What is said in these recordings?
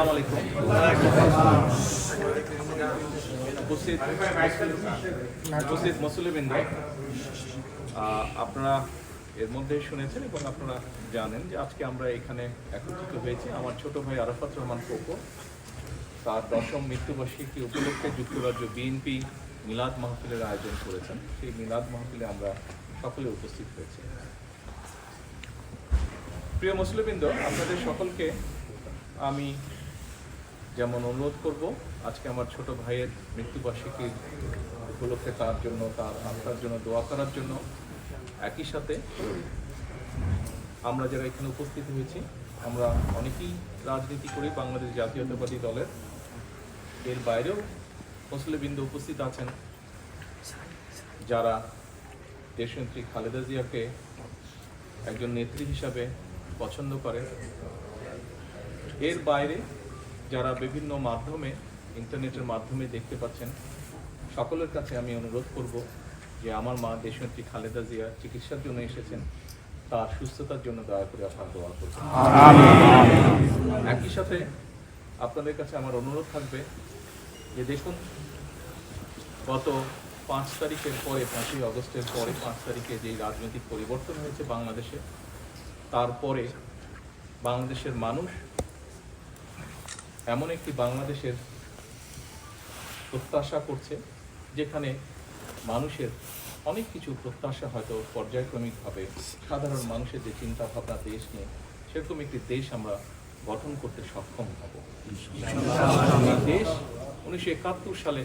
আসসালামু আলাইকুম। উপস্থিত মুসলিমবৃন্দ, আপনারা এর মধ্যে শুনেছেন এবং আপনারা জানেন যে আজকে আমরা এখানে একত্রিত হয়েছি আমার ছোট ভাই আরাফাত রহমান কোকো তার 10ম মৃত্যুবার্ষিকী উপলক্ষে যুক্তরাজ্য বিএনপি মিলাদ মাহফিলের আয়োজন করেছেন। সেই মিলাদ মাহফিলে আমরা সকলে উপস্থিত হয়েছি। প্রিয় মুসলিমবৃন্দ, আপনাদের সকলকে আমি যেমন অনুরোধ করব আজকে আমার ছোট ভাইয়ের মৃত্যুবার্ষিকীর উপলক্ষে তার জন্য, তার আত্মার জন্য দোয়া করার জন্য, একই সাথে আমরা যারা এখানে উপস্থিত হয়েছি আমরা অনেকেই রাজনীতি করি বাংলাদেশ জাতীয়তাবাদী দলের, এর বাইরেও মুসলিমবৃন্দ উপস্থিত আছেন যারা দেশনেত্রী খালেদা জিয়াকে একজন নেত্রী হিসাবে পছন্দ করে, এর বাইরে যারা বিভিন্ন মাধ্যমে ইন্টারনেটের মাধ্যমে দেখতে পাচ্ছেন, সকলের কাছে আমি অনুরোধ করব যে আমার মা দেশনেত্রী খালেদা জিয়া চিকিৎসার জন্য এসেছেন, তার সুস্থতার জন্য দয়া করে আপনারা দোয়া করবেন। একই সাথে আপনাদের কাছে আমার অনুরোধ থাকবে যে দেখুন, গত 5 তারিখের পরে, 5ই আগস্টের পরে 5 তারিখে যে রাজনৈতিক পরিবর্তন হয়েছে বাংলাদেশে, তারপরে বাংলাদেশের মানুষ এমন একটি বাংলাদেশের প্রত্যাশা করছে যেখানে মানুষের অনেক কিছু প্রত্যাশা হয়তো পর্যায়ক্রমিকভাবে সাধারণ মানুষের যে চিন্তা ভাবনা দেশ নিয়ে, সেরকম একটি দেশ আমরা গঠন করতে সক্ষম হব। দেশ 1971 সালে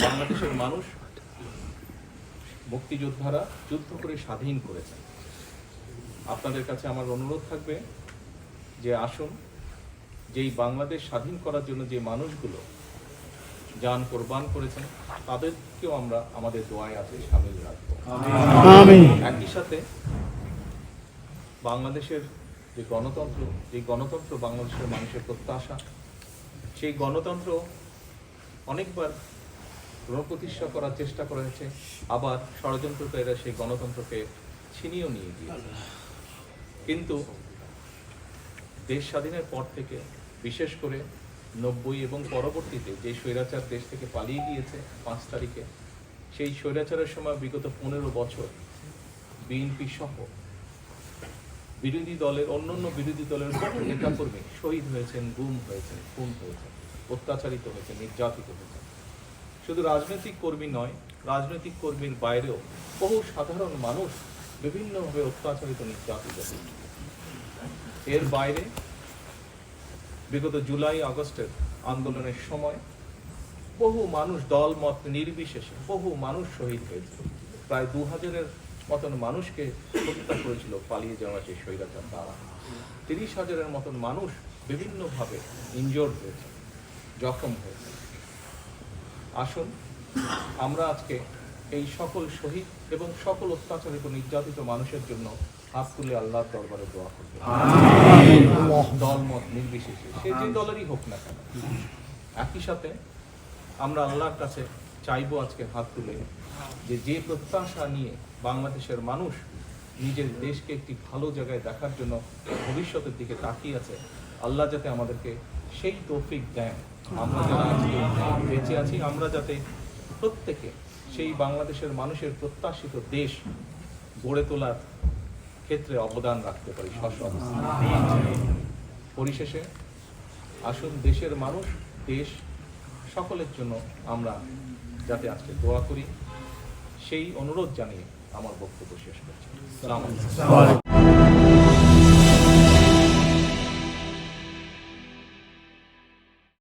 বাংলাদেশের মানুষ, মুক্তিযোদ্ধারা যুদ্ধ করে স্বাধীন করেছেন। আপনাদের কাছে আমার অনুরোধ থাকবে যে আসুন, যেই বাংলাদেশ স্বাধীন করার জন্য যে মানুষগুলো জান কোরবান করেছেন তাদেরকেও আমরা আমাদের দোয়ায় আছে শামিল রাখবো। একই সাথে বাংলাদেশের যে গণতন্ত্র বাংলাদেশের মানুষের প্রত্যাশা, সেই গণতন্ত্র অনেকবার পুনঃপ্রতিষ্ঠা করার চেষ্টা করা হয়েছে, আবার ষড়যন্ত্রকারীরা সেই গণতন্ত্রকে ছিনিয়েও নিয়ে গিয়েছে। কিন্তু দেশ স্বাধীনের পর থেকে, বিশেষ করে 90 এবং পরবর্তীতে যে স্বৈরাচার দেশ থেকে পালিয়ে গিয়েছে 5 তারিখে, সেই স্বৈরাচারের সময় বিগত 15 বছর বিএনপি সহ অন্যান্য বিরোধী দলের বহু নেতাকর্মী শহীদ হয়েছেন, গুম হয়েছেন, খুন হয়েছেন, অত্যাচারিত হয়েছে, নির্যাতিত হয়েছে। শুধু রাজনৈতিক কর্মী নয়, রাজনৈতিক কর্মীর বাইরেও বহু সাধারণ মানুষ বিভিন্নভাবে অত্যাচারিত, নির্যাতিত হয়েছে। এর বাইরে বিগত জুলাই আগস্টের আন্দোলনের সময় বহু মানুষ, দল মত নির্বিশেষে বহু মানুষ শহীদ হয়েছে। প্রায় 2000-এর মতন মানুষকে হত্যা করেছিল পালিয়ে যাওয়া সেই স্বৈরাচার দ্বারা। 30,000-এর মতন মানুষ বিভিন্নভাবে ইনজোর্ড হয়েছে, জখম হয়েছে। আসুন আমরা আজকে এই সকল শহীদ এবং সকল অত্যাচারিত, নির্যাতিত মানুষের জন্য হাত তুলে আল্লাহর দরবারে দোয়া করবে, দলমত নির্বিশেষে, সে যে দলেরই হোক না কেন। একই সাথে আমরা আল্লাহর কাছে চাইবো আজকে হাত তুলে যে প্রত্যাশা নিয়ে বাংলাদেশের মানুষ নিজের দেশকে একটি ভালো জায়গায় দেখার জন্য ভবিষ্যতের দিকে তাকিয়ে আছে, আল্লাহ যাতে আমাদেরকে সেই তৌফিক দেন। আমরা যারা আজকে বেঁচে আছি, আমরা যাতে প্রত্যেকে সেই বাংলাদেশের মানুষের প্রত্যাশিত দেশ গড়ে তোলার ক্ষেত্রে অবদান রাখতে পারি। পরিশেষে আসুন, দেশের মানুষ, দেশ সকলের জন্য আমরা যাতে আজকে দোয়া করি, সেই অনুরোধ জানিয়ে আমার বক্তব্য শেষ করছি। আসসালামু আলাইকুম।